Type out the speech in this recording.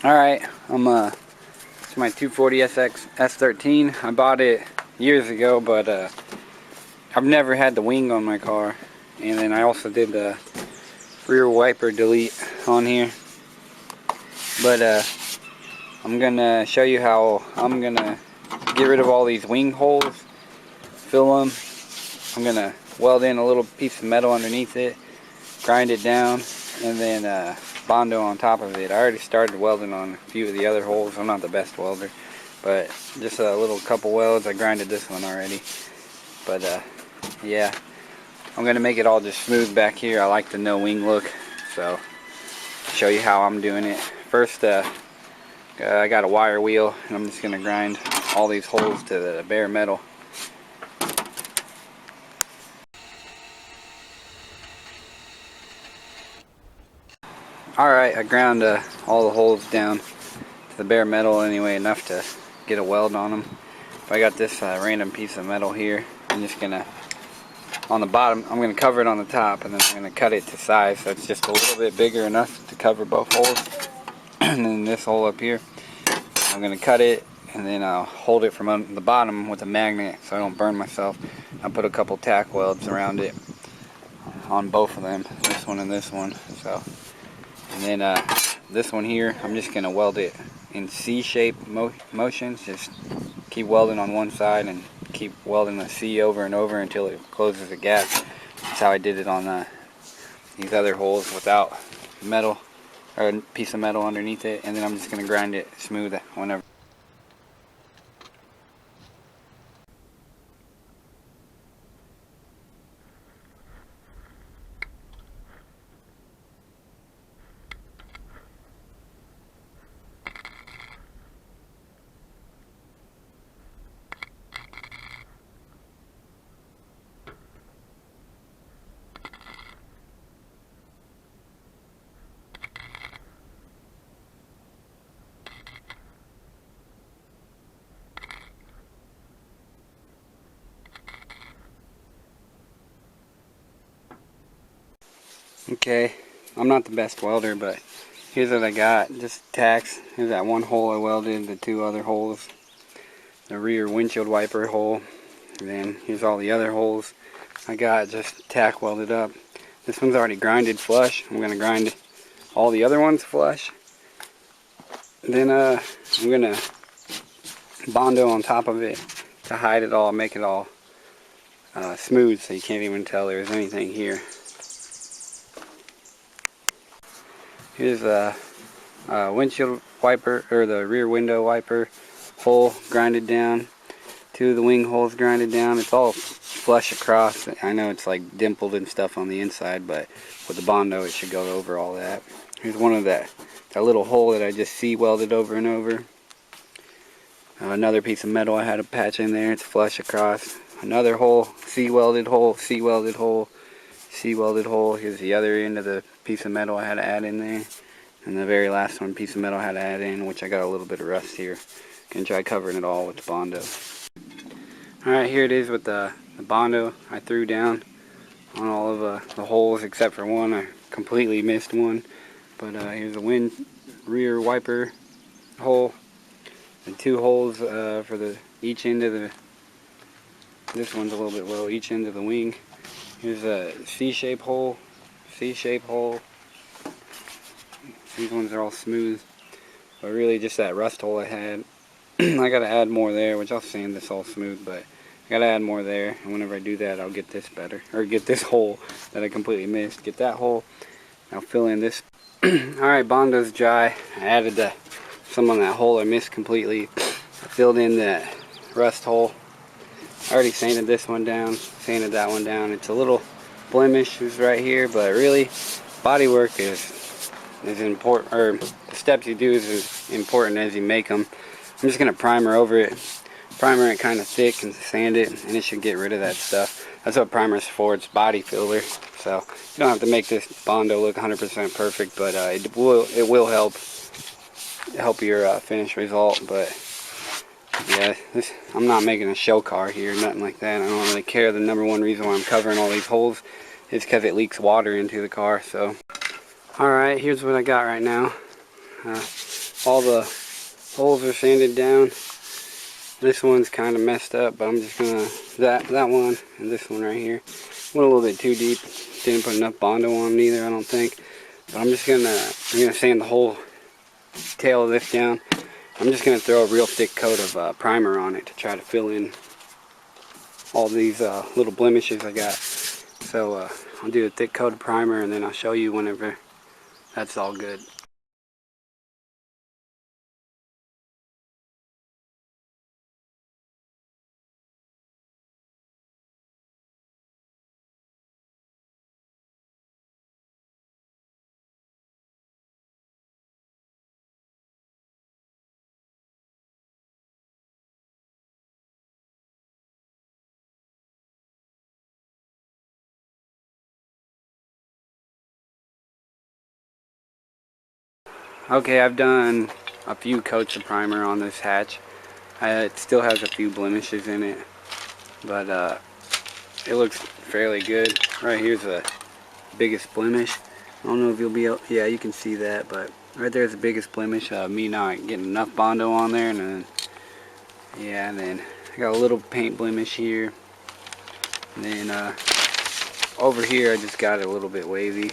Alright, it's my 240 SX S13. I bought it years ago, but I've never had the wing on my car. And then I also did the rear wiper delete on here. But I'm gonna show you how I'm gonna get rid of all these wing holes, fill them. I'm gonna weld in a little piece of metal underneath it, grind it down, and then Bondo on top of it. I already started welding on a few of the other holes. I'm not the best welder, but just a little couple welds. I grinded this one already. But yeah, I'm gonna make it all just smooth back here. I like the no wing look, so show you how I'm doing it. First, I got a wire wheel, and I'm just gonna grind all these holes to the bare metal. Alright, I ground all the holes down to the bare metal anyway, enough to get a weld on them. If I got this random piece of metal here, I'm just gonna, on the bottom, I'm gonna cover it on the top, and then I'm gonna cut it to size so it's just a little bit bigger enough to cover both holes. And then this hole up here, I'm gonna cut it, and then I'll hold it from the bottom with a magnet so I don't burn myself. I'll put a couple tack welds around it on both of them, this one and this one. So. And then this one here, I'm just going to weld it in C-shape motions. Just keep welding on one side and keep welding the C over and over until it closes the gap. That's how I did it on these other holes without metal, or a piece of metal underneath it. And then I'm just going to grind it smooth whenever. Okay, I'm not the best welder, but here's what I got. Just tacks. Here's that one hole I welded, the two other holes, the rear windshield wiper hole, and then here's all the other holes I got just tack welded up. This one's already grinded flush. I'm going to grind all the other ones flush. Then I'm going to Bondo on top of it to hide it all, make it all smooth so you can't even tell there's anything here. Here's the windshield wiper, or the rear window wiper hole grinded down. Two of the wing holes grinded down. It's all flush across. I know it's like dimpled and stuff on the inside, but with the Bondo it should go over all that. Here's one of that little hole that I just C-welded over and over. Another piece of metal I had a patch in there. It's flush across. Another hole, C-welded hole, C-welded hole, C-welded hole. Here's the other end of the piece of metal I had to add in there. And the very last one, piece of metal I had to add in, which I got a little bit of rust here. Gonna try covering it all with the Bondo. Alright, here it is with the Bondo I threw down on all of the holes except for one. I completely missed one. But here's the rear wiper hole. And two holes for each end of this one's a little bit low, each end of the wing. Here's a C-shape hole, C-shape hole. These ones are all smooth, but really just that rust hole I had. I gotta add more there, which I'll sand this all smooth, but I gotta add more there. And whenever I do that, I'll get this better, or get this hole that I completely missed. Get that hole. I'll fill in this. Alright, Bondo's dry. I added some on that hole I missed completely. I filled in that rust hole. I already sanded this one down, sanded that one down. It's a little blemish right here, but really, body work is important, or the steps you do is as important as you make them. I'm just gonna primer over it, primer it kind of thick and sand it, and it should get rid of that stuff. That's what primer's for. It's body filler. So you don't have to make this Bondo look 100% perfect, but it will help your finished result. But yeah, I'm not making a show car here, nothing like that. I don't really care. The number one reason why I'm covering all these holes is because it leaks water into the car. So, alright, here's what I got right now. all the holes are sanded down. This one's kind of messed up, but I'm just gonna, that one and this one right here went a little bit too deep. Didn't put enough Bondo on them either, I don't think. But I'm gonna sand the whole tail of this down. I'm just gonna throw a real thick coat of primer on it to try to fill in all these little blemishes I got. So I'll do a thick coat of primer, and then I'll show you whenever that's all good. Okay, I've done a few coats of primer on this hatch. It still has a few blemishes in it, but it looks fairly good. Right here's the biggest blemish. I don't know if you'll be able, yeah, you can see that, but right there's the biggest blemish. Me not getting enough Bondo on there, and then yeah, and then I got a little paint blemish here, and then over here I just got it a little bit wavy,